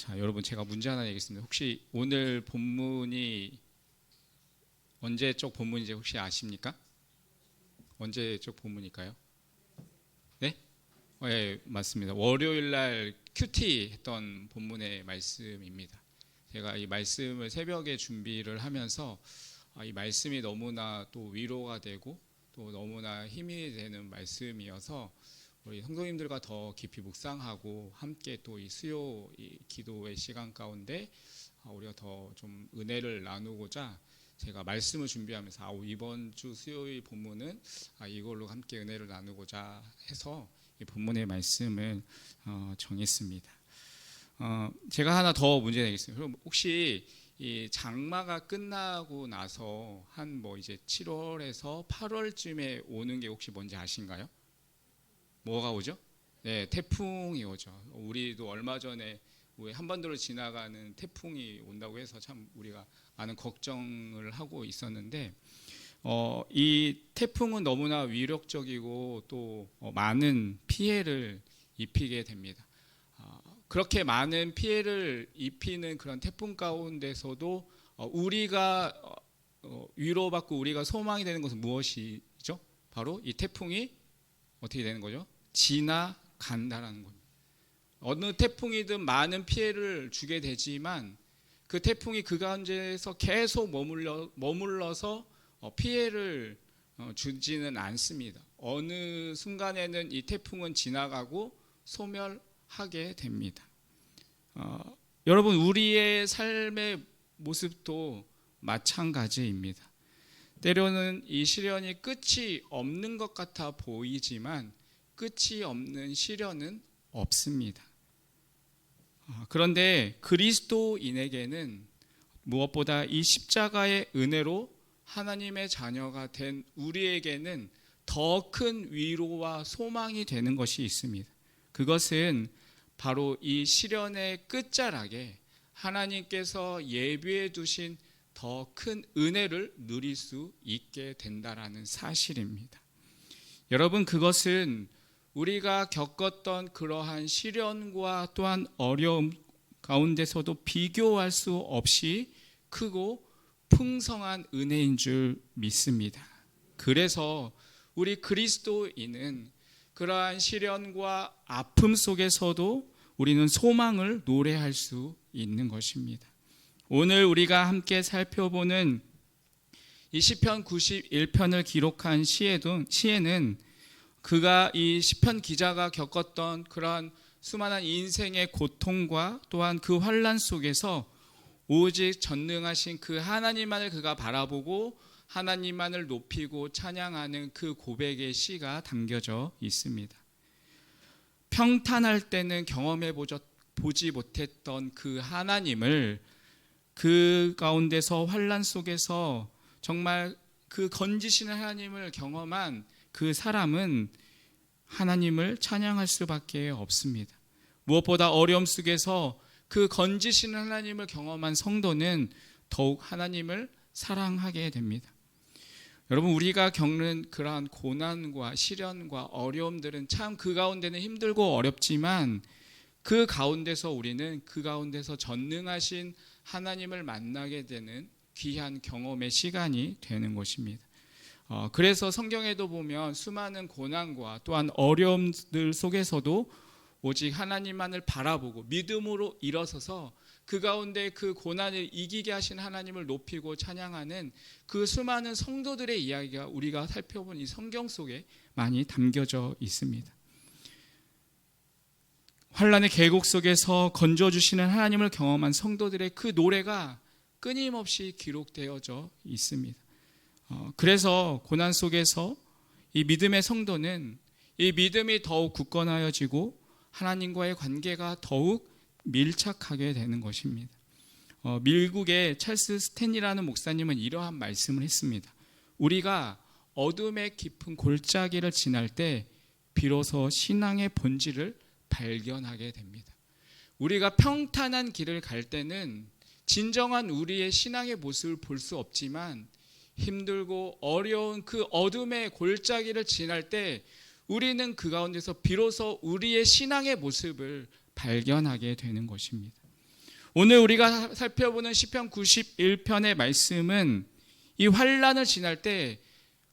자, 여러분 제가 문제 하나 내겠습니다. 혹시 오늘 본문이 언제적 본문인지 혹시 아십니까? 언제적 본문일까요? 네? 네, 맞습니다. 월요일 날 큐티 했던 본문의 말씀입니다. 제가 이 말씀을 새벽에 준비를 하면서 이 말씀이 너무나 또 위로가 되고 또 너무나 힘이 되는 말씀이어서 우리 성도님들과 더 깊이 묵상하고 함께 또 이 수요 이 기도의 시간 가운데 우리가 더 좀 은혜를 나누고자 제가 말씀을 준비하면서 이번 주 수요일 본문은 이걸로 함께 은혜를 나누고자 해서 이 본문의 말씀을 정했습니다. 제가 하나 더 문제 내겠습니다. 그럼 혹시 이 장마가 끝나고 나서 한 뭐 이제 7월에서 8월쯤에 오는 게 혹시 뭔지 아신가요? 뭐가 오죠? 네, 태풍이 오죠. 우리도 얼마 전에 한반도를 지나가는 태풍이 온다고 해서 참 우리가 많은 걱정을 하고 있었는데 이 태풍은 너무나 위력적이고 또 많은 피해를 입히게 됩니다. 그렇게 많은 피해를 입히는 그런 태풍 가운데서도 우리가 위로받고 우리가 소망이 되는 것은 무엇이죠? 바로 이 태풍이 어떻게 되는 거죠? 지나간다라는 겁니다. 어느 태풍이든 많은 피해를 주게 되지만 그 태풍이 그 가운데에서 계속 머물러서 피해를 주지는 않습니다. 어느 순간에는 이 태풍은 지나가고 소멸하게 됩니다. 여러분, 우리의 삶의 모습도 마찬가지입니다. 때로는 이 시련이 끝이 없는 것 같아 보이지만 끝이 없는 시련은 없습니다. 그런데 그리스도인에게는 무엇보다 이 십자가의 은혜로 하나님의 자녀가 된 우리에게는 더 큰 위로와 소망이 되는 것이 있습니다. 그것은 바로 이 시련의 끝자락에 하나님께서 예비해 두신 더 큰 은혜를 누릴 수 있게 된다라는 사실입니다. 여러분, 그것은 우리가 겪었던 그러한 시련과 또한 어려움 가운데서도 비교할 수 없이 크고 풍성한 은혜인 줄 믿습니다. 그래서 우리 그리스도인은 그러한 시련과 아픔 속에서도 우리는 소망을 노래할 수 있는 것입니다. 오늘 우리가 함께 살펴보는 이 시편 91편을 기록한 시에는 그가 이 시편 기자가 겪었던 그러한 수많은 인생의 고통과 또한 그 환난 속에서 오직 전능하신 그 하나님만을 그가 바라보고 하나님만을 높이고 찬양하는 그 고백의 시가 담겨져 있습니다. 평탄할 때는 경험해 보지 못했던 그 하나님을 그 가운데서 환난 속에서 정말 그 건지시는 하나님을 경험한 그 사람은 하나님을 찬양할 수밖에 없습니다. 무엇보다 어려움 속에서 그 건지시는 하나님을 경험한 성도는 더욱 하나님을 사랑하게 됩니다. 여러분, 우리가 겪는 그러한 고난과 시련과 어려움들은 참 그 가운데는 힘들고 어렵지만 그 가운데서 우리는 그 가운데서 전능하신 하나님을 만나게 되는 귀한 경험의 시간이 되는 것입니다. 그래서 성경에도 보면 수많은 고난과 또한 어려움들 속에서도 오직 하나님만을 바라보고 믿음으로 일어서서 그 가운데 그 고난을 이기게 하신 하나님을 높이고 찬양하는 그 수많은 성도들의 이야기가 우리가 살펴본 이 성경 속에 많이 담겨져 있습니다. 환난의 계곡 속에서 건져주시는 하나님을 경험한 성도들의 그 노래가 끊임없이 기록되어져 있습니다. 그래서 고난 속에서 이 믿음의 성도는 이 믿음이 더욱 굳건하여지고 하나님과의 관계가 더욱 밀착하게 되는 것입니다. 미국의 찰스 스탠이라는 목사님은 이러한 말씀을 했습니다. 우리가 어둠의 깊은 골짜기를 지날 때 비로소 신앙의 본질을 발견하게 됩니다. 우리가 평탄한 길을 갈 때는 진정한 우리의 신앙의 모습을 볼 수 없지만 힘들고 어려운 그 어둠의 골짜기를 지날 때 우리는 그 가운데서 비로소 우리의 신앙의 모습을 발견하게 되는 것입니다. 오늘 우리가 살펴보는 시편 91편의 말씀은 이 환난을 지날 때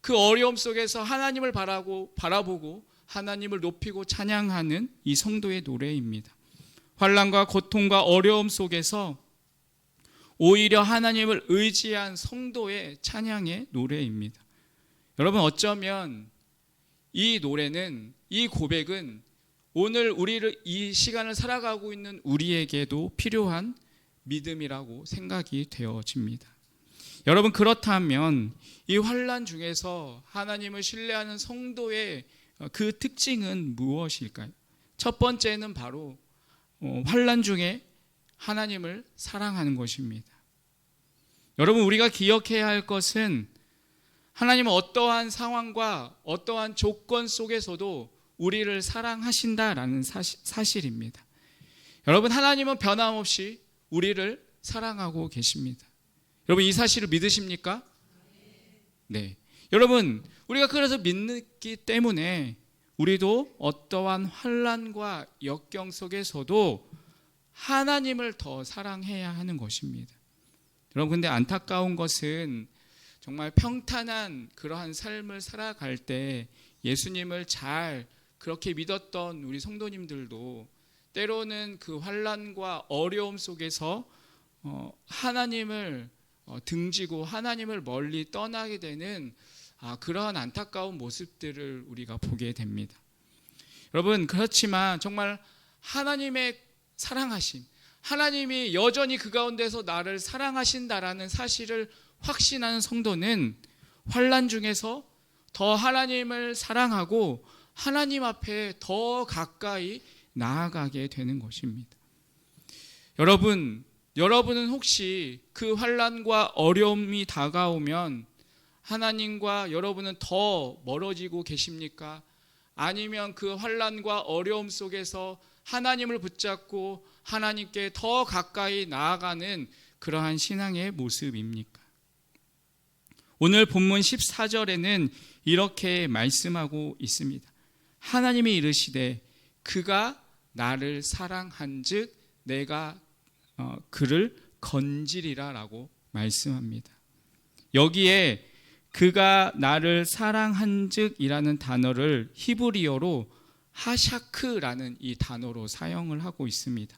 그 어려움 속에서 하나님을 바라보고 하나님을 높이고 찬양하는 이 성도의 노래입니다. 환난과 고통과 어려움 속에서 오히려 하나님을 의지한 성도의 찬양의 노래입니다. 여러분, 어쩌면 이 노래는, 이 고백은 오늘 이 시간을 살아가고 있는 우리에게도 필요한 믿음이라고 생각이 되어집니다. 여러분, 그렇다면 이 환난 중에서 하나님을 신뢰하는 성도의 그 특징은 무엇일까요? 첫 번째는 바로 환난 중에 하나님을 사랑하는 것입니다. 여러분, 우리가 기억해야 할 것은 하나님은 어떠한 상황과 어떠한 조건 속에서도 우리를 사랑하신다라는 사실입니다. 여러분, 하나님은 변함없이 우리를 사랑하고 계십니다. 여러분, 이 사실을 믿으십니까? 네. 여러분, 우리가 그래서 믿기 때문에 우리도 어떠한 환난과 역경 속에서도 하나님을 더 사랑해야 하는 것입니다. 여러분, 근데 안타까운 것은 정말 평탄한 그러한 삶을 살아갈 때 예수님을 잘 그렇게 믿었던 우리 성도님들도 때로는 그 환난과 어려움 속에서 하나님을 등지고 하나님을 멀리 떠나게 되는 그러한 안타까운 모습들을 우리가 보게 됩니다. 여러분, 그렇지만 정말 하나님의 사랑하심, 하나님이 여전히 그 가운데서 나를 사랑하신다라는 사실을 확신하는 성도는 환난 중에서 더 하나님을 사랑하고 하나님 앞에 더 가까이 나아가게 되는 것입니다. 여러분은 혹시 그 환난과 어려움이 다가오면 하나님과 여러분은 더 멀어지고 계십니까? 아니면 그 환난과 어려움 속에서 하나님을 붙잡고 하나님께 더 가까이 나아가는 그러한 신앙의 모습입니까? 오늘 본문 14절에는 이렇게 말씀하고 있습니다. 하나님이 이르시되 그가 나를 사랑한즉 내가 그를 건지리라 라고 말씀합니다. 여기에 그가 나를 사랑한즉 이라는 단어를 히브리어로 하샤크라는 이 단어로 사용을 하고 있습니다.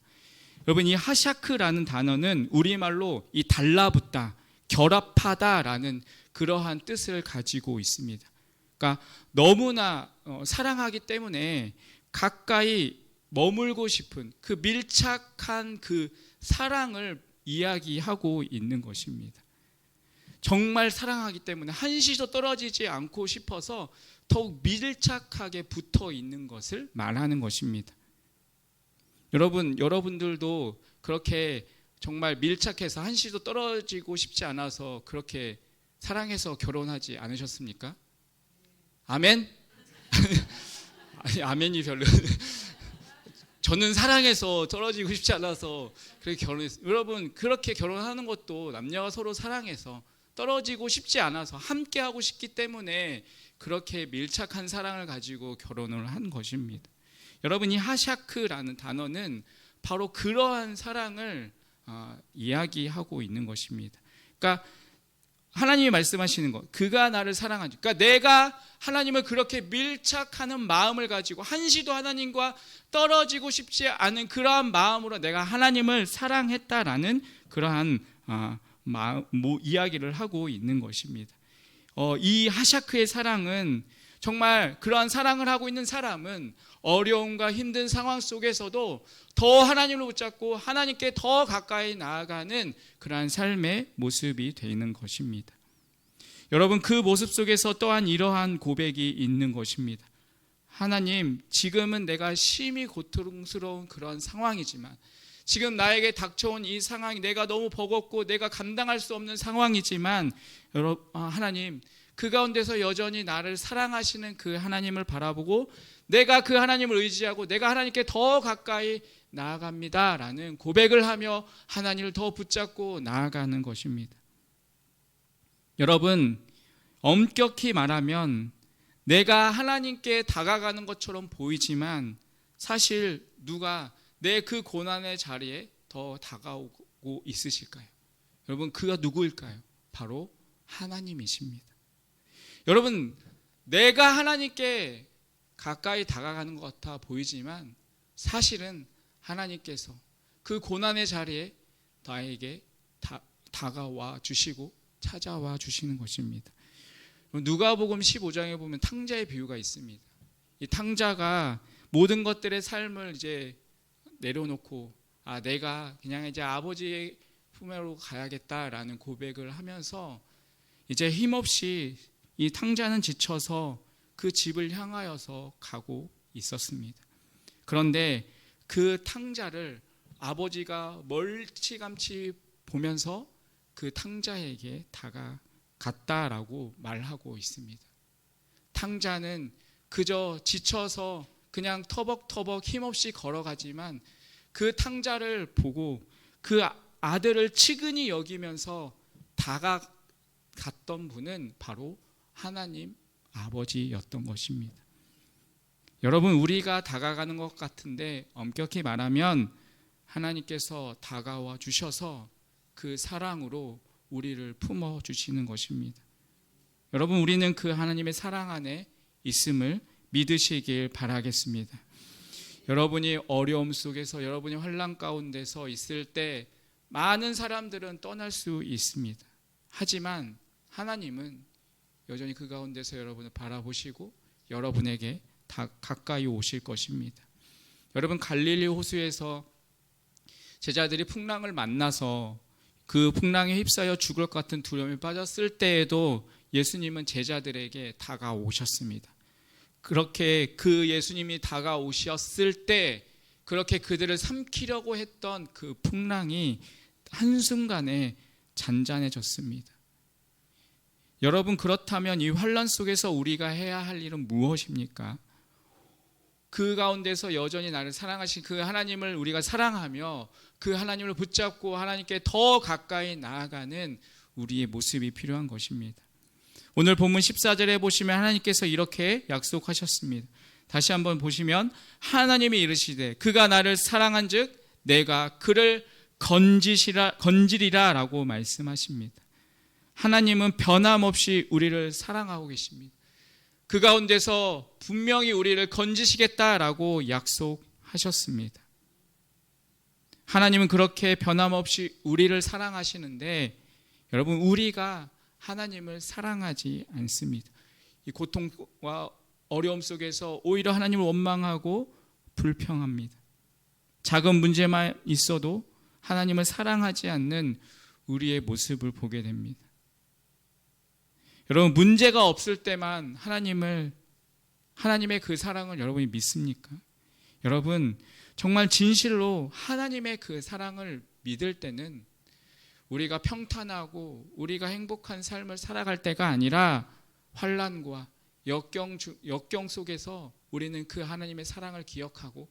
여러분, 이 하샤크라는 단어는 우리말로 이 달라붙다, 결합하다라는 그러한 뜻을 가지고 있습니다. 그러니까 너무나 사랑하기 때문에 가까이 머물고 싶은 그 밀착한 그 사랑을 이야기하고 있는 것입니다. 정말 사랑하기 때문에 한시도 떨어지지 않고 싶어서 더욱 밀착하게 붙어 있는 것을 말하는 것입니다. 여러분들도 그렇게 정말 밀착해서 한시도 떨어지고 싶지 않아서 그렇게 사랑해서 결혼하지 않으셨습니까? 아멘? 아니, 아멘이 별로. 저는 사랑해서 떨어지고 싶지 않아서 그렇게 결혼했어요. 여러분, 그렇게 결혼하는 것도 남녀가 서로 사랑해서 떨어지고 싶지 않아서 함께하고 싶기 때문에 그렇게 밀착한 사랑을 가지고 결혼을 한 것입니다. 여러분, 이 하샤크라는 단어는 바로 그러한 사랑을 이야기하고 있는 것입니다. 그러니까 하나님이 말씀하시는 것, 그가 나를 사랑하지. 그러니까 내가 하나님을 그렇게 밀착하는 마음을 가지고 한시도 하나님과 떨어지고 싶지 않은 그러한 마음으로 내가 하나님을 사랑했다라는 그러한 이야기를 하고 있는 것입니다. 이 하샤크의 사랑은 정말 그러한 사랑을 하고 있는 사람은 어려움과 힘든 상황 속에서도 더 하나님을 붙잡고 하나님께 더 가까이 나아가는 그러한 삶의 모습이 되는 것입니다. 여러분, 그 모습 속에서 또한 이러한 고백이 있는 것입니다. 하나님, 지금은 내가 심히 고통스러운 그런 상황이지만, 지금 나에게 닥쳐온 이 상황이 내가 너무 버겁고 내가 감당할 수 없는 상황이지만, 하나님, 그 가운데서 여전히 나를 사랑하시는 그 하나님을 바라보고 내가 그 하나님을 의지하고 내가 하나님께 더 가까이 나아갑니다 라는 고백을 하며 하나님을 더 붙잡고 나아가는 것입니다. 여러분, 엄격히 말하면 내가 하나님께 다가가는 것처럼 보이지만 사실 누가 내 그 고난의 자리에 더 다가오고 있으실까요? 여러분, 그가 누구일까요? 바로 하나님이십니다. 여러분, 내가 하나님께 가까이 다가가는 것 같아 보이지만 사실은 하나님께서 그 고난의 자리에 나에게 다가와 주시고 찾아와 주시는 것입니다. 누가복음 15장에 보면 탕자의 비유가 있습니다. 이 탕자가 모든 것들의 삶을 이제 내려놓고 내가 그냥 이제 아버지의 품으로 가야겠다라는 고백을 하면서 이제 힘없이 이 탕자는 지쳐서 그 집을 향하여서 가고 있었습니다. 그런데 그 탕자를 아버지가 멀찌감치 보면서 그 탕자에게 다가갔다라고 말하고 있습니다. 탕자는 그저 지쳐서 그냥 터벅터벅 힘없이 걸어가지만 그 탕자를 보고 그 아들을 치근히 여기면서 다가갔던 분은 바로 하나님 아버지였던 것입니다. 여러분, 우리가 다가가는 것 같은데 엄격히 말하면 하나님께서 다가와 주셔서 그 사랑으로 우리를 품어 주시는 것입니다. 여러분, 우리는 그 하나님의 사랑 안에 있음을 믿으시길 바라겠습니다. 여러분이 어려움 속에서, 여러분이 환난 가운데서 있을 때 많은 사람들은 떠날 수 있습니다. 하지만 하나님은 여전히 그 가운데서 여러분을 바라보시고 여러분에게 가까이 오실 것입니다. 여러분, 갈릴리 호수에서 제자들이 풍랑을 만나서 그 풍랑에 휩싸여 죽을 것 같은 두려움에 빠졌을 때에도 예수님은 제자들에게 다가오셨습니다. 그렇게 그 예수님이 다가오셨을 때 그렇게 그들을 삼키려고 했던 그 풍랑이 한순간에 잔잔해졌습니다. 여러분, 그렇다면 이 환난 속에서 우리가 해야 할 일은 무엇입니까? 그 가운데서 여전히 나를 사랑하신 그 하나님을 우리가 사랑하며 그 하나님을 붙잡고 하나님께 더 가까이 나아가는 우리의 모습이 필요한 것입니다. 오늘 본문 14절에 보시면 하나님께서 이렇게 약속하셨습니다. 다시 한번 보시면 하나님이 이르시되 그가 나를 사랑한즉 내가 그를 건지리라 라고 말씀하십니다. 하나님은 변함없이 우리를 사랑하고 계십니다. 그 가운데서 분명히 우리를 건지시겠다라고 약속하셨습니다. 하나님은 그렇게 변함없이 우리를 사랑하시는데 여러분, 우리가 하나님을 사랑하지 않습니다. 이 고통과 어려움 속에서 오히려 하나님을 원망하고 불평합니다. 작은 문제만 있어도 하나님을 사랑하지 않는 우리의 모습을 보게 됩니다. 여러분, 문제가 없을 때만 하나님의 그 사랑을 여러분이 믿습니까? 여러분, 정말 진실로 하나님의 그 사랑을 믿을 때는 우리가 평탄하고 우리가 행복한 삶을 살아갈 때가 아니라 환난과 역경 속에서 우리는 그 하나님의 사랑을 기억하고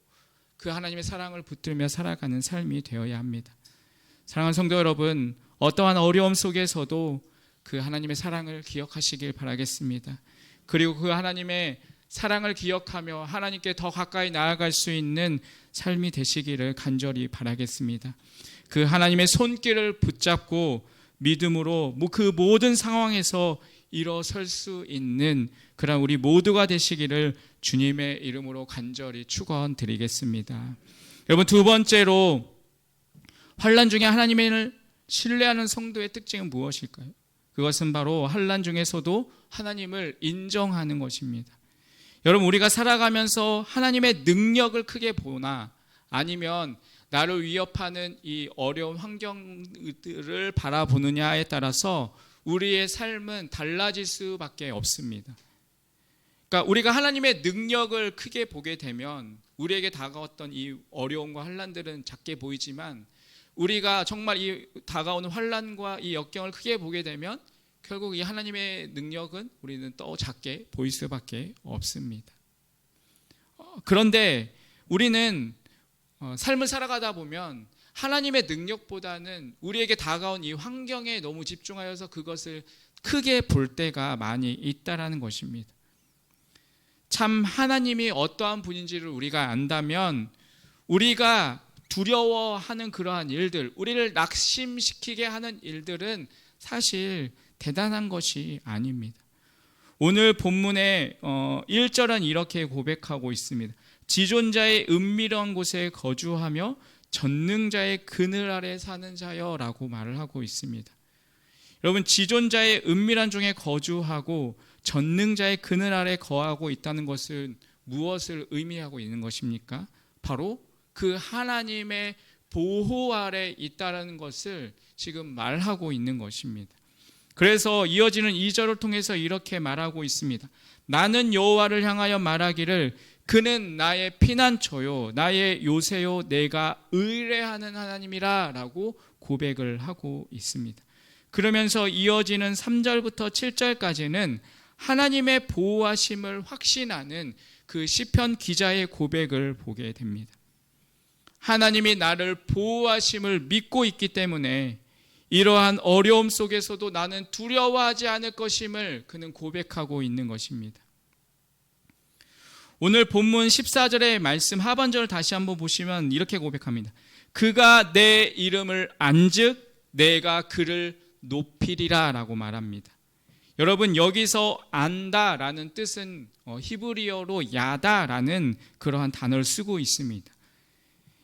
그 하나님의 사랑을 붙들며 살아가는 삶이 되어야 합니다. 사랑하는 성도 여러분, 어떠한 어려움 속에서도 그 하나님의 사랑을 기억하시길 바라겠습니다. 그리고 그 하나님의 사랑을 기억하며 하나님께 더 가까이 나아갈 수 있는 삶이 되시기를 간절히 바라겠습니다. 그 하나님의 손길을 붙잡고 믿음으로 그 모든 상황에서 일어설 수 있는 그런 우리 모두가 되시기를 주님의 이름으로 간절히 축원드리겠습니다. 여러분, 두 번째로 환난 중에 하나님을 신뢰하는 성도의 특징은 무엇일까요? 그것은 바로 환난 중에서도 하나님을 인정하는 것입니다. 여러분, 우리가 살아가면서 하나님의 능력을 크게 보나 아니면 나를 위협하는 이 어려운 환경들을 바라보느냐에 따라서 우리의 삶은 달라질 수밖에 없습니다. 그러니까 우리가 하나님의 능력을 크게 보게 되면 우리에게 다가왔던 이 어려움과 환난들은 작게 보이지만 우리가 정말 이 다가오는 환난과 이 역경을 크게 보게 되면 결국 이 하나님의 능력은 우리는 또 작게 보일 수밖에 없습니다. 그런데 우리는 삶을 살아가다 보면 하나님의 능력보다는 우리에게 다가온 이 환경에 너무 집중하여서 그것을 크게 볼 때가 많이 있다라는 것입니다. 참 하나님이 어떠한 분인지를 우리가 안다면 우리가 두려워하는 그러한 일들, 우리를 낙심시키게 하는 일들은 사실 대단한 것이 아닙니다. 오늘 본문의 1절은 이렇게 고백하고 있습니다. 지존자의 은밀한 곳에 거주하며 전능자의 그늘 아래 사는 자여라고 말을 하고 있습니다. 여러분, 지존자의 은밀한 중에 거주하고 전능자의 그늘 아래 거하고 있다는 것은 무엇을 의미하고 있는 것입니까? 바로 그 하나님의 보호 아래 있다는 것을 지금 말하고 있는 것입니다. 그래서 이어지는 2절을 통해서 이렇게 말하고 있습니다. 나는 여호와를 향하여 말하기를 그는 나의 피난처요 나의 요새요 내가 의뢰하는 하나님이라 라고 고백을 하고 있습니다. 그러면서 이어지는 3절부터 7절까지는 하나님의 보호하심을 확신하는 그 시편 기자의 고백을 보게 됩니다. 하나님이 나를 보호하심을 믿고 있기 때문에 이러한 어려움 속에서도 나는 두려워하지 않을 것임을 그는 고백하고 있는 것입니다. 오늘 본문 14절의 말씀 하반절을 다시 한번 보시면 이렇게 고백합니다. 그가 내 이름을 안즉 내가 그를 높이리라 라고 말합니다. 여러분, 여기서 안다라는 뜻은 히브리어로 야다라는 그러한 단어를 쓰고 있습니다.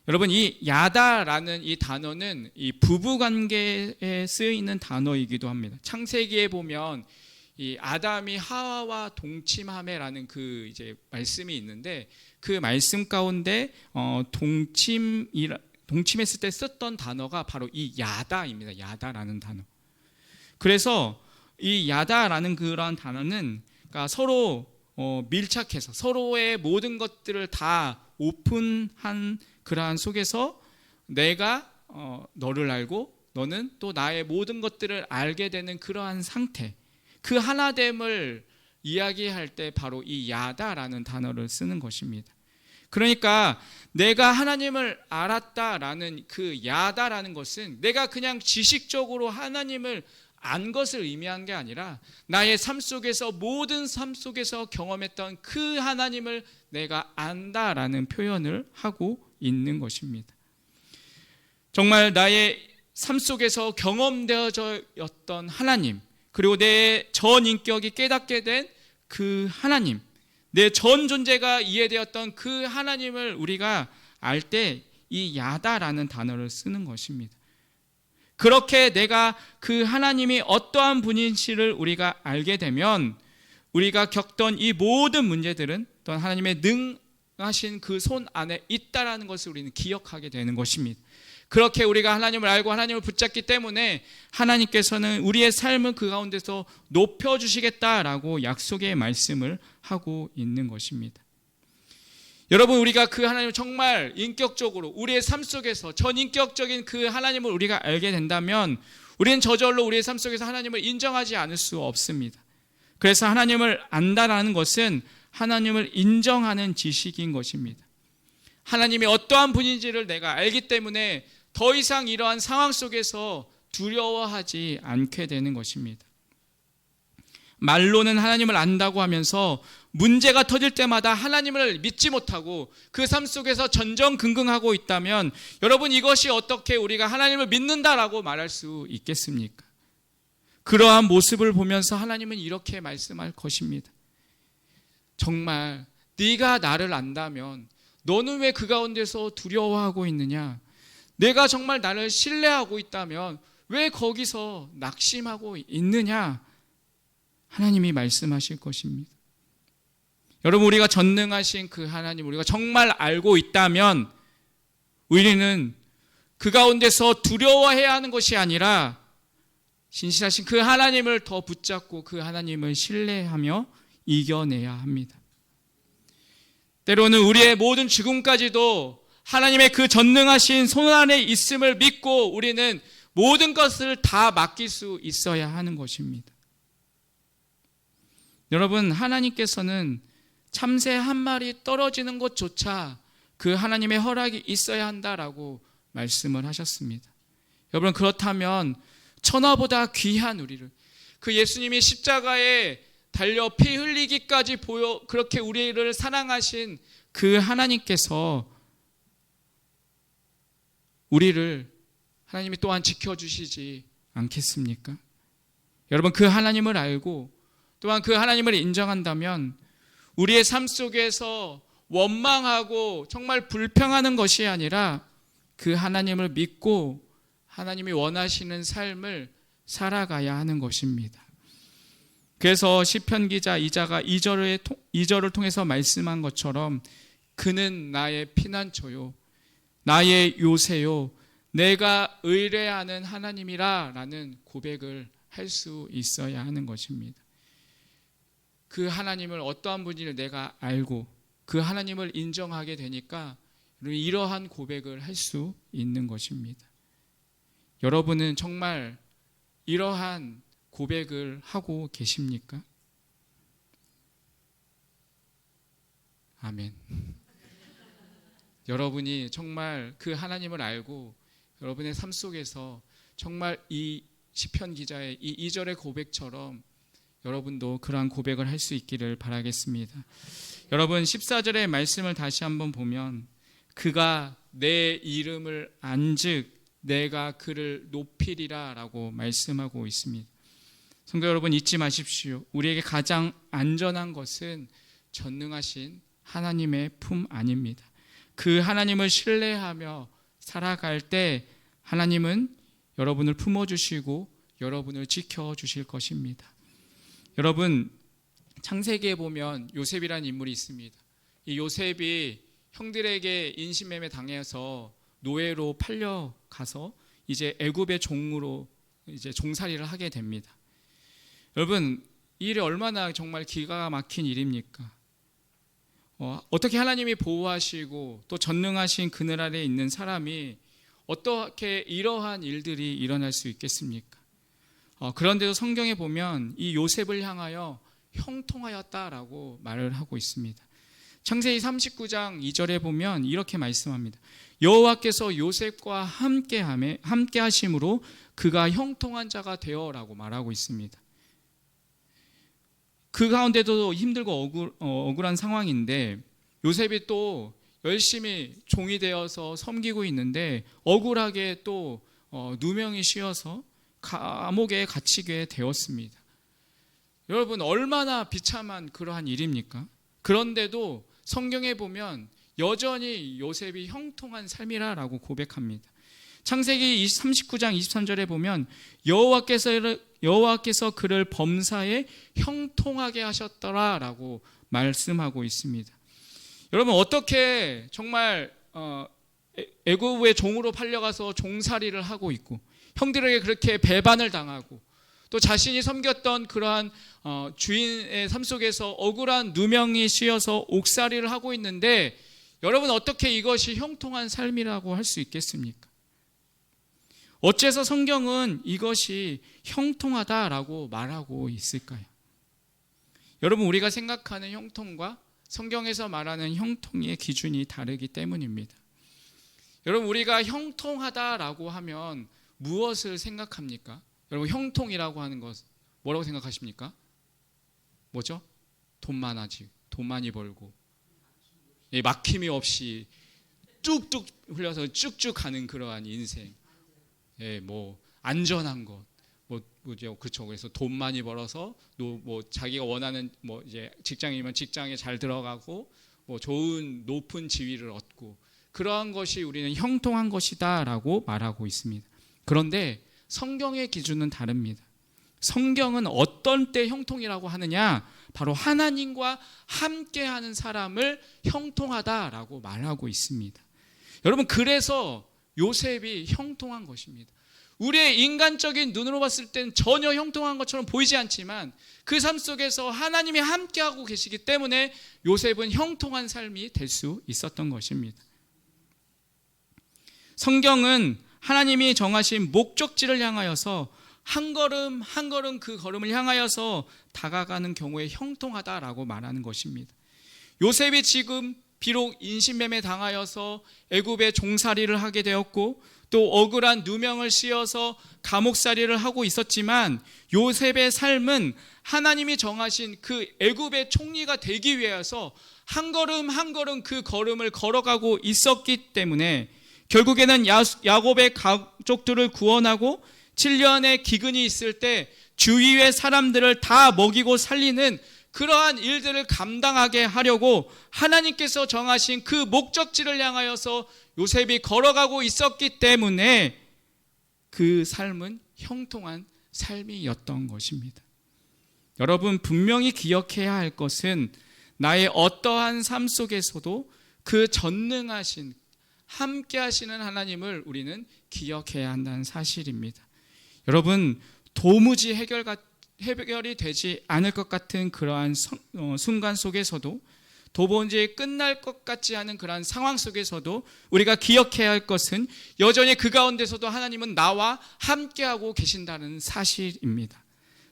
여러분, 이 야다라는 이 단어는 이 부부관계에 쓰이는 단어이기도 합니다. 창세기에 보면 이 아담이 하와와 동침하매라는 그 이제 말씀이 있는데 그 말씀 가운데 동침했을 때 썼던 단어가 바로 이 야다입니다. 야다라는 단어. 그래서 이 야다라는 그러한 단어는 그러니까 서로 밀착해서 서로의 모든 것들을 다 오픈한 그러한 속에서 내가 너를 알고 너는 또 나의 모든 것들을 알게 되는 그러한 상태, 그 하나됨을 이야기할 때 바로 이 야다라는 단어를 쓰는 것입니다. 그러니까 내가 하나님을 알았다라는 그 야다라는 것은 내가 그냥 지식적으로 하나님을 안 것을 의미한 게 아니라 나의 삶 속에서 모든 삶 속에서 경험했던 그 하나님을 내가 안다라는 표현을 하고 있는 것입니다. 정말 나의 삶 속에서 경험되어졌던 하나님, 그리고 내 전 인격이 깨닫게 된 그 하나님, 내 전 존재가 이해되었던 그 하나님을 우리가 알 때 이 야다라는 단어를 쓰는 것입니다. 그렇게 내가 그 하나님이 어떠한 분인지를 우리가 알게 되면 우리가 겪던 이 모든 문제들은 또한 하나님의 능하신 그 손 안에 있다라는 것을 우리는 기억하게 되는 것입니다. 그렇게 우리가 하나님을 알고 하나님을 붙잡기 때문에 하나님께서는 우리의 삶을 그 가운데서 높여주시겠다라고 약속의 말씀을 하고 있는 것입니다. 여러분, 우리가 그 하나님을 정말 인격적으로 우리의 삶 속에서 전인격적인 그 하나님을 우리가 알게 된다면 우리는 저절로 우리의 삶 속에서 하나님을 인정하지 않을 수 없습니다. 그래서 하나님을 안다라는 것은 하나님을 인정하는 지식인 것입니다. 하나님이 어떠한 분인지를 내가 알기 때문에 더 이상 이러한 상황 속에서 두려워하지 않게 되는 것입니다. 말로는 하나님을 안다고 하면서 문제가 터질 때마다 하나님을 믿지 못하고 그 삶 속에서 전전긍긍하고 있다면 여러분, 이것이 어떻게 우리가 하나님을 믿는다라고 말할 수 있겠습니까? 그러한 모습을 보면서 하나님은 이렇게 말씀할 것입니다. 정말 네가 나를 안다면 너는 왜 그 가운데서 두려워하고 있느냐? 내가 정말 나를 신뢰하고 있다면 왜 거기서 낙심하고 있느냐? 하나님이 말씀하실 것입니다. 여러분, 우리가 전능하신 그 하나님 우리가 정말 알고 있다면 우리는 그 가운데서 두려워해야 하는 것이 아니라 신실하신 그 하나님을 더 붙잡고 그 하나님을 신뢰하며 이겨내야 합니다. 때로는 우리의 모든 죽음까지도 하나님의 그 전능하신 손 안에 있음을 믿고 우리는 모든 것을 다 맡길 수 있어야 하는 것입니다. 여러분, 하나님께서는 참새 한 마리 떨어지는 것조차 그 하나님의 허락이 있어야 한다라고 말씀을 하셨습니다. 여러분, 그렇다면 천하보다 귀한 우리를, 그 예수님이 십자가에 달려 피 흘리기까지 보여 그렇게 우리를 사랑하신 그 하나님께서 우리를 하나님이 또한 지켜주시지 않겠습니까? 여러분, 그 하나님을 알고 또한 그 하나님을 인정한다면 우리의 삶 속에서 원망하고 정말 불평하는 것이 아니라 그 하나님을 믿고 하나님이 원하시는 삶을 살아가야 하는 것입니다. 그래서 시편 기자 이사야가 2절을 통해서 말씀한 것처럼 그는 나의 피난처요 나의 요새요 내가 의뢰하는 하나님이라 라는 고백을 할 수 있어야 하는 것입니다. 그 하나님을 어떠한 분인지를 내가 알고 그 하나님을 인정하게 되니까 이러한 고백을 할 수 있는 것입니다. 여러분은 정말 이러한 고백을 하고 계십니까? 아멘. 여러분이 정말 그 하나님을 알고 여러분의 삶 속에서 정말 이 시편 기자의 이 2절의 고백처럼 여러분도 그러한 고백을 할 수 있기를 바라겠습니다. 여러분 14절의 말씀을 다시 한번 보면 그가 내 이름을 안즉 내가 그를 높이리라 라고 말씀하고 있습니다. 성도 여러분, 잊지 마십시오. 우리에게 가장 안전한 것은 전능하신 하나님의 품 안입니다. 그 하나님을 신뢰하며 살아갈 때 하나님은 여러분을 품어주시고 여러분을 지켜주실 것입니다. 여러분, 창세기에 보면 요셉이라는 인물이 있습니다. 이 요셉이 형들에게 인신매매 당해서 노예로 팔려가서 이제 애굽의 종으로 이제 종살이를 하게 됩니다. 여러분, 이 일이 얼마나 정말 기가 막힌 일입니까? 어떻게 하나님이 보호하시고 또 전능하신 그늘 아래 있는 사람이 어떻게 이러한 일들이 일어날 수 있겠습니까? 그런데도 성경에 보면 이 요셉을 향하여 형통하였다라고 말을 하고 있습니다. 창세기 39장 2절에 보면 이렇게 말씀합니다. 여호와께서 요셉과 함께 하심으로 그가 형통한 자가 되어라고 말하고 있습니다. 그 가운데도 힘들고 억울한 상황인데 요셉이 또 열심히 종이 되어서 섬기고 있는데 억울하게 또 누명이 씌어서 감옥에 갇히게 되었습니다. 여러분, 얼마나 비참한 그러한 일입니까? 그런데도 성경에 보면 여전히 요셉이 형통한 삶이라고 고백합니다. 창세기 39장 23절에 보면 여호와께서 그를 범사에 형통하게 하셨더라라고 말씀하고 있습니다. 여러분, 어떻게 정말 애굽의 종으로 팔려가서 종살이를 하고 있고 형들에게 그렇게 배반을 당하고 또 자신이 섬겼던 그러한 주인의 삶 속에서 억울한 누명이 씌어서 옥살이를 하고 있는데 여러분, 어떻게 이것이 형통한 삶이라고 할 수 있겠습니까? 어째서 성경은 이것이 형통하다라고 말하고 있을까요? 여러분, 우리가 생각하는 형통과 성경에서 말하는 형통의 기준이 다르기 때문입니다. 여러분, 우리가 형통하다라고 하면 무엇을 생각합니까? 여러분, 형통이라고 하는 것 뭐라고 생각하십니까? 뭐죠? 돈 많아지고 돈 많이 벌고 막힘이 없이 뚝뚝 흘려서 쭉쭉 가는 그러한 인생, 뭐 안전한 것, 뭐죠? 그렇죠. 그래서 돈 많이 벌어서 뭐 자기가 원하는 뭐 이제 직장이면 직장에 잘 들어가고 뭐 좋은 높은 지위를 얻고 그러한 것이 우리는 형통한 것이다라고 말하고 있습니다. 그런데 성경의 기준은 다릅니다. 성경은 어떤 때 형통이라고 하느냐? 바로 하나님과 함께하는 사람을 형통하다라고 말하고 있습니다. 여러분, 그래서 요셉이 형통한 것입니다. 우리의 인간적인 눈으로 봤을 땐 전혀 형통한 것처럼 보이지 않지만 그 삶 속에서 하나님이 함께하고 계시기 때문에 요셉은 형통한 삶이 될 수 있었던 것입니다. 성경은 하나님이 정하신 목적지를 향하여서 한 걸음 한 걸음 그 걸음을 향하여서 다가가는 경우에 형통하다라고 말하는 것입니다. 요셉이 지금 비록 인신매매 당하여서 애굽의 종살이를 하게 되었고 또 억울한 누명을 씌어서 감옥살이를 하고 있었지만 요셉의 삶은 하나님이 정하신 그 애굽의 총리가 되기 위해서 한 걸음 한 걸음 그 걸음을 걸어가고 있었기 때문에 결국에는 야곱의 가족들을 구원하고 7년의 기근이 있을 때 주위의 사람들을 다 먹이고 살리는 그러한 일들을 감당하게 하려고 하나님께서 정하신 그 목적지를 향하여서 요셉이 걸어가고 있었기 때문에 그 삶은 형통한 삶이었던 것입니다. 여러분, 분명히 기억해야 할 것은 나의 어떠한 삶 속에서도 그 전능하신 함께 하시는 하나님을 우리는 기억해야 한다는 사실입니다. 여러분, 도무지 해결이 되지 않을 것 같은 그러한 순간 속에서도, 도무지 끝날 것 같지 않은 그러한 상황 속에서도 우리가 기억해야 할 것은 여전히 그 가운데서도 하나님은 나와 함께하고 계신다는 사실입니다.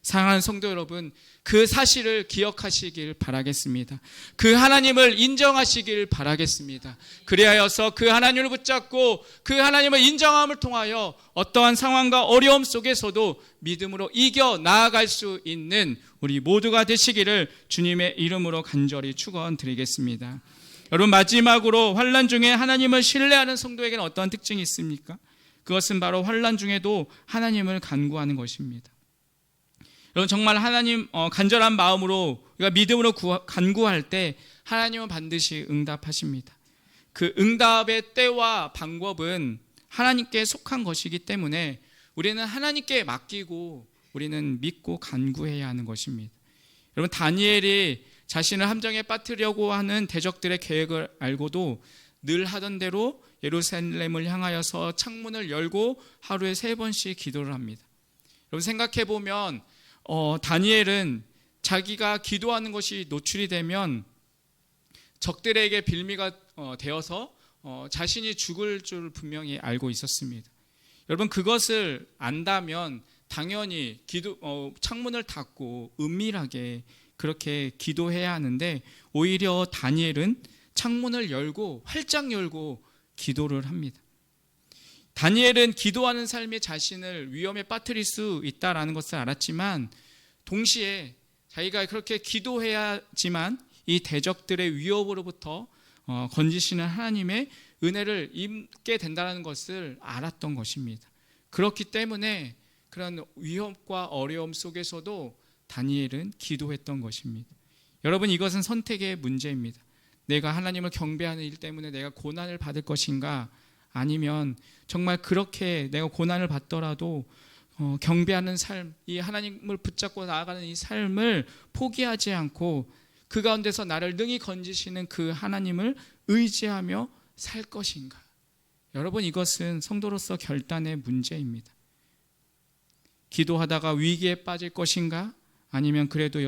사랑하는 성도 여러분, 그 사실을 기억하시길 바라겠습니다. 그 하나님을 인정하시길 바라겠습니다. 그리하여서 그 하나님을 붙잡고 그 하나님을 인정함을 통하여 어떠한 상황과 어려움 속에서도 믿음으로 이겨 나아갈 수 있는 우리 모두가 되시기를 주님의 이름으로 간절히 축원드리겠습니다. 여러분, 마지막으로 환난 중에 하나님을 신뢰하는 성도에게는 어떠한 특징이 있습니까? 그것은 바로 환난 중에도 하나님을 간구하는 것입니다. 여러분, 정말 하나님 간절한 마음으로 우리가 믿음으로 간구할 때 하나님은 반드시 응답하십니다. 그 응답의 때와 방법은 하나님께 속한 것이기 때문에 우리는 하나님께 맡기고 우리는 믿고 간구해야 하는 것입니다. 여러분, 다니엘이 자신을 함정에 빠뜨리려고 하는 대적들의 계획을 알고도 늘 하던 대로 예루살렘을 향하여서 창문을 열고 하루에 3번씩 기도를 합니다. 여러분, 생각해보면 다니엘은 자기가 기도하는 것이 노출이 되면 적들에게 빌미가 되어서 자신이 죽을 줄 분명히 알고 있었습니다. 여러분, 그것을 안다면 당연히 창문을 닫고 은밀하게 그렇게 기도해야 하는데, 오히려 다니엘은 창문을 열고 활짝 열고 기도를 합니다. 다니엘은 기도하는 삶이 자신을 위험에 빠뜨릴 수 있다는 것을 알았지만 동시에 자기가 그렇게 기도해야지만 이 대적들의 위협으로부터 건지시는 하나님의 은혜를 입게 된다는 것을 알았던 것입니다. 그렇기 때문에 그런 위협과 어려움 속에서도 다니엘은 기도했던 것입니다. 여러분, 이것은 선택의 문제입니다. 내가 하나님을 경배하는 일 때문에 내가 고난을 받을 것인가, 아니면 정말 그렇게 내가 고난을 받더라도 경배하는 삶, 이 하나님을 붙잡고 나아가는 이 삶을 포기하지 않고 그 가운데서 나를 능히 건지시는 그 하나님을 의지하며 살 것인가. 여러분, 이것은 성도로서 결단의 문제입니다. 기도하다가 위기에 빠질 것인가, 아니면 그래도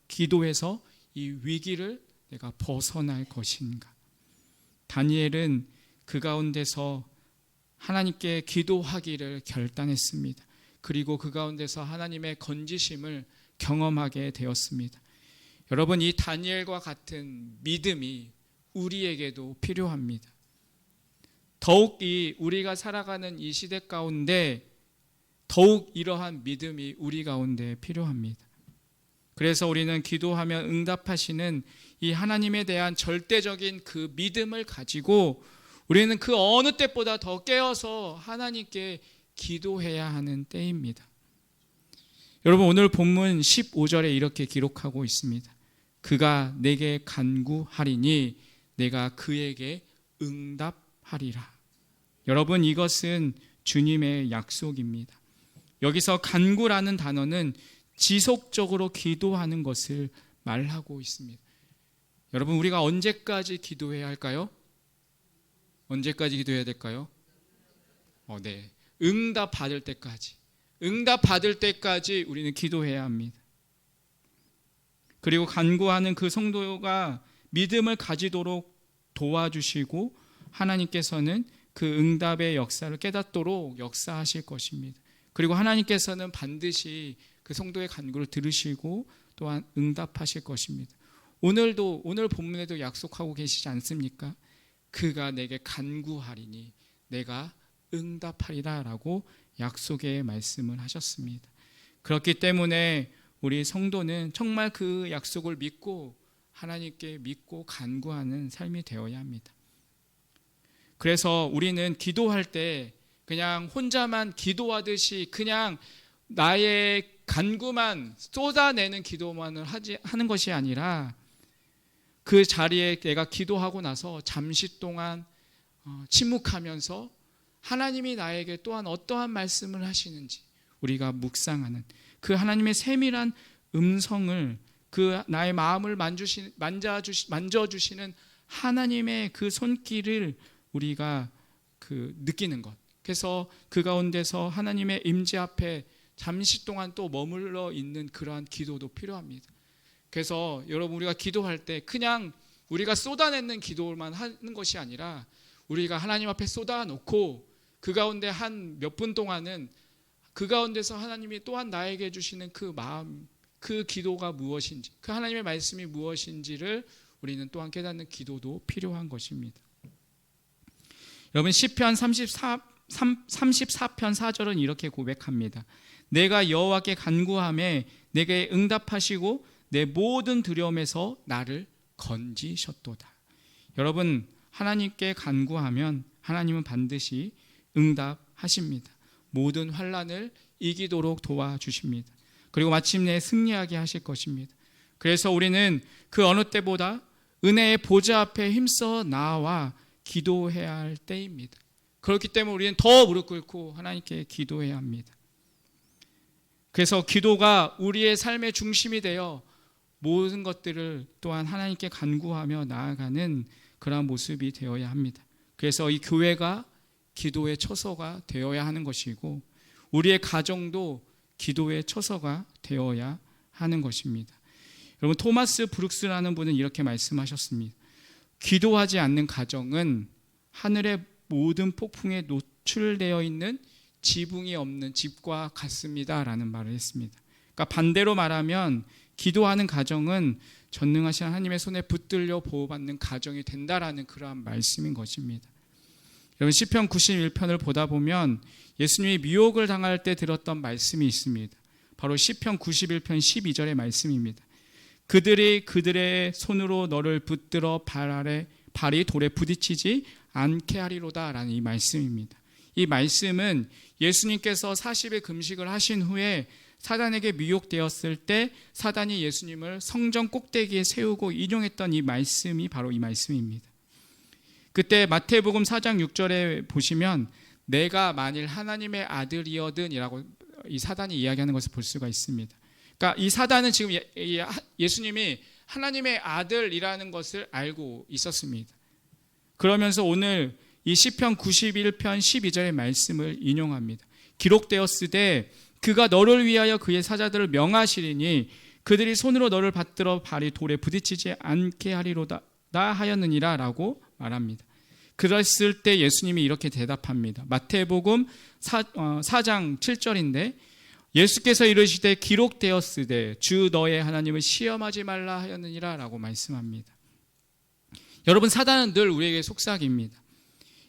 기도해서 이 위기를 내가 벗어날 것인가. 다니엘은 그 가운데서 하나님께 기도하기를 결단했습니다. 그리고 그 가운데서 하나님의 건지심을 경험하게 되었습니다. 여러분, 이 다니엘과 같은 믿음이 우리에게도 필요합니다. 더욱이 우리가 살아가는 이 시대 가운데 더욱 이러한 믿음이 우리 가운데 필요합니다. 그래서 우리는 기도하면 응답하시는 이 하나님에 대한 절대적인 그 믿음을 가지고 우리는 그 어느 때보다 더 깨어서 하나님께 기도해야 하는 때입니다. 여러분, 오늘 본문 15절에 이렇게 기록하고 있습니다. 그가 내게 간구하리니 내가 그에게 응답하리라. 여러분, 이것은 주님의 약속입니다. 여기서 간구라는 단어는 지속적으로 기도하는 것을 말하고 있습니다. 여러분, 우리가 언제까지 기도해야 할까요? 언제까지 기도해야 될까요? 네. 응답 받을 때까지. 응답 받을 때까지 우리는 기도해야 합니다. 그리고 간구하는 그 성도가 믿음을 가지도록 도와주시고 하나님께서는 그 응답의 역사를 깨닫도록 역사하실 것입니다. 그리고 하나님께서는 반드시 그 성도의 간구를 들으시고 또한 응답하실 것입니다. 오늘 본문에도 약속하고 계시지 않습니까? 그가 내게 간구하리니 내가 응답하리라 라고 약속의 말씀을 하셨습니다. 그렇기 때문에 우리 성도는 정말 그 약속을 믿고 하나님께 믿고 간구하는 삶이 되어야 합니다. 그래서 우리는 기도할 때 그냥 혼자만 기도하듯이 그냥 나의 간구만 쏟아내는 기도만을 하는 것이 아니라 그 자리에 내가 기도하고 나서 잠시 동안 침묵하면서 하나님이 나에게 또한 어떠한 말씀을 하시는지 우리가 묵상하는 그 하나님의 세밀한 음성을, 그 나의 마음을 만져주시는 하나님의 그 손길을 우리가 느끼는 것. 그래서 그 가운데서 하나님의 임재 앞에 잠시 동안 또 머물러 있는 그러한 기도도 필요합니다. 그래서 여러분, 우리가 기도할 때 그냥 우리가 쏟아내는 기도만 하는 것이 아니라 우리가 하나님 앞에 쏟아놓고 그 가운데 한 몇 분 동안은 그 가운데서 하나님이 또한 나에게 주시는 그 마음, 그 기도가 무엇인지, 그 하나님의 말씀이 무엇인지를 우리는 또한 깨닫는 기도도 필요한 것입니다. 여러분, 시편 34편 4절은 이렇게 고백합니다. 내가 여호와께 간구하매 내게 응답하시고 내 모든 두려움에서 나를 건지셨도다. 여러분, 하나님께 간구하면 하나님은 반드시 응답하십니다. 모든 환난을 이기도록 도와주십니다. 그리고 마침내 승리하게 하실 것입니다. 그래서 우리는 그 어느 때보다 은혜의 보좌 앞에 힘써 나와 기도해야 할 때입니다. 그렇기 때문에 우리는 더 무릎 꿇고 하나님께 기도해야 합니다. 그래서 기도가 우리의 삶의 중심이 되어 모든 것들을 또한 하나님께 간구하며 나아가는 그러한 모습이 되어야 합니다. 그래서 이 교회가 기도의 처소가 되어야 하는 것이고 우리의 가정도 기도의 처소가 되어야 하는 것입니다. 여러분, 토마스 브룩스라는 분은 이렇게 말씀하셨습니다. 기도하지 않는 가정은 하늘의 모든 폭풍에 노출되어 있는 지붕이 없는 집과 같습니다 라는 말을 했습니다. 그러니까 반대로 말하면 기도하는 가정은 전능하신 하나님의 손에 붙들려 보호받는 가정이 된다라는 그러한 말씀인 것입니다. 여러분, 시편 91편을 보다 보면 예수님이 미혹을 당할 때 들었던 말씀이 있습니다. 바로 시편 91편 12절의 말씀입니다. 그들이 그들의 손으로 너를 붙들어 발이 돌에 부딪히지 않게 하리로다 라는 이 말씀입니다. 이 말씀은 예수님께서 40일 금식을 하신 후에 사단에게 미혹되었을 때 사단이 예수님을 성전 꼭대기에 세우고 인용했던 이 말씀이 바로 이 말씀입니다. 그때 마태복음 4장 6절에 보시면 내가 만일 하나님의 아들이어든 이라고 이 사단이 이야기하는 것을 볼 수가 있습니다. 그러니까 이 사단은 지금 예수님이 하나님의 아들이라는 것을 알고 있었습니다. 그러면서 오늘 이 시편 91편 12절의 말씀을 인용합니다. 기록되었으되 그가 너를 위하여 그의 사자들을 명하시리니 그들이 손으로 너를 받들어 발이 돌에 부딪히지 않게 하리로다 하였느니라 라고 말합니다. 그랬을 때 예수님이 이렇게 대답합니다. 마태복음 4장 7절인데 예수께서 이르시되 기록되었으되 주 너의 하나님을 시험하지 말라 하였느니라 라고 말씀합니다. 여러분, 사단은 늘 우리에게 속삭입니다.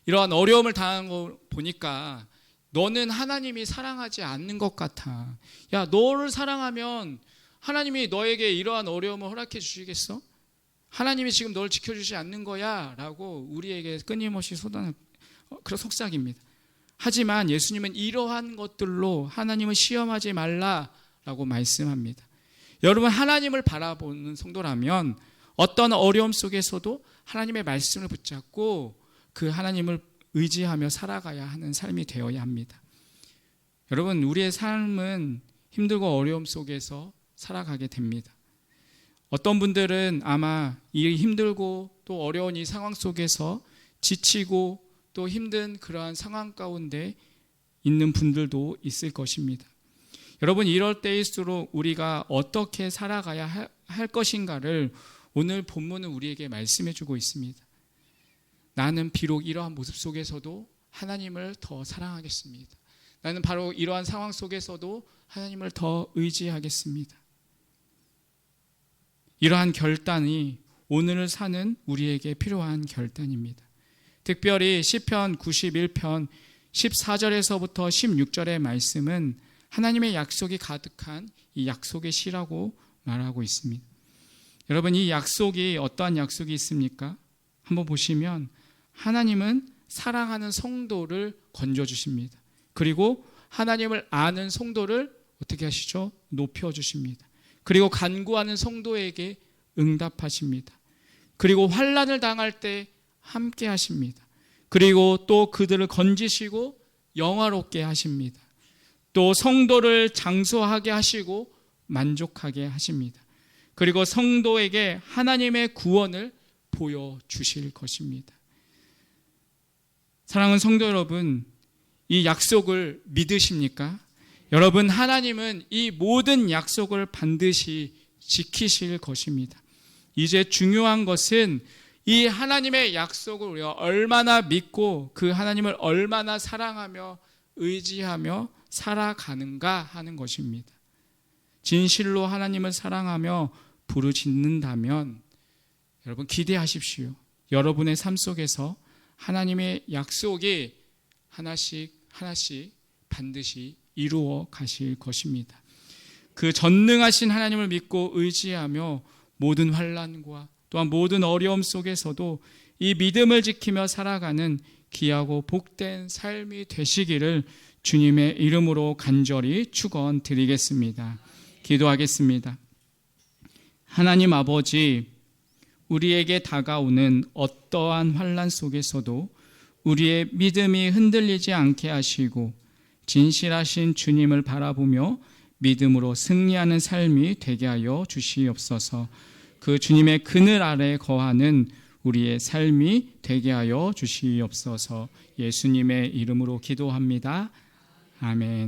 이러한 어려움을 당한 거 보니까 너는 하나님이 사랑하지 않는 것 같아. 야, 너를 사랑하면 하나님이 너에게 이러한 어려움을 허락해 주시겠어? 하나님이 지금 너를 지켜주지 않는 거야 라고 우리에게 끊임없이 그런 속삭입니다. 하지만 예수님은 이러한 것들로 하나님을 시험하지 말라라고 말씀합니다. 여러분, 하나님을 바라보는 성도라면 어떤 어려움 속에서도 하나님의 말씀을 붙잡고 그 하나님을 의지하며 살아가야 하는 삶이 되어야 합니다. 여러분, 우리의 삶은 힘들고 어려움 속에서 살아가게 됩니다. 어떤 분들은 아마 이 힘들고 또 어려운 이 상황 속에서 지치고 또 힘든 그러한 상황 가운데 있는 분들도 있을 것입니다. 여러분, 이럴 때일수록 우리가 어떻게 살아가야 할 것인가를 오늘 본문은 우리에게 말씀해 주고 있습니다. 나는 비록 이러한 모습 속에서도 하나님을 더 사랑하겠습니다. 나는 바로 이러한 상황 속에서도 하나님을 더 의지하겠습니다. 이러한 결단이 오늘을 사는 우리에게 필요한 결단입니다. 특별히 시편 91편 14절에서부터 16절의 말씀은 하나님의 약속이 가득한 이 약속의 시라고 말하고 있습니다. 여러분, 이 약속이 어떠한 약속이 있습니까? 한번 보시면 하나님은 사랑하는 성도를 건져주십니다. 그리고 하나님을 아는 성도를 어떻게 하시죠? 높여주십니다. 그리고 간구하는 성도에게 응답하십니다. 그리고 환난을 당할 때 함께 하십니다. 그리고 또 그들을 건지시고 영화롭게 하십니다. 또 성도를 장수하게 하시고 만족하게 하십니다. 그리고 성도에게 하나님의 구원을 보여주실 것입니다. 사랑하는 성도 여러분, 이 약속을 믿으십니까? 여러분, 하나님은 이 모든 약속을 반드시 지키실 것입니다. 이제 중요한 것은 이 하나님의 약속을 우리가 얼마나 믿고 그 하나님을 얼마나 사랑하며 의지하며 살아가는가 하는 것입니다. 진실로 하나님을 사랑하며 부르짖는다면 여러분 기대하십시오. 여러분의 삶 속에서 하나님의 약속이 하나씩 반드시 이루어 가실 것입니다. 그 전능하신 하나님을 믿고 의지하며 모든 환난과 또한 모든 어려움 속에서도 이 믿음을 지키며 살아가는 귀하고 복된 삶이 되시기를 주님의 이름으로 간절히 축원드리겠습니다. 기도하겠습니다. 하나님 아버지, 우리에게 다가오는 어떠한 환난 속에서도 우리의 믿음이 흔들리지 않게 하시고 진실하신 주님을 바라보며 믿음으로 승리하는 삶이 되게 하여 주시옵소서. 그 주님의 그늘 아래 거하는 우리의 삶이 되게 하여 주시옵소서. 예수님의 이름으로 기도합니다. 아멘.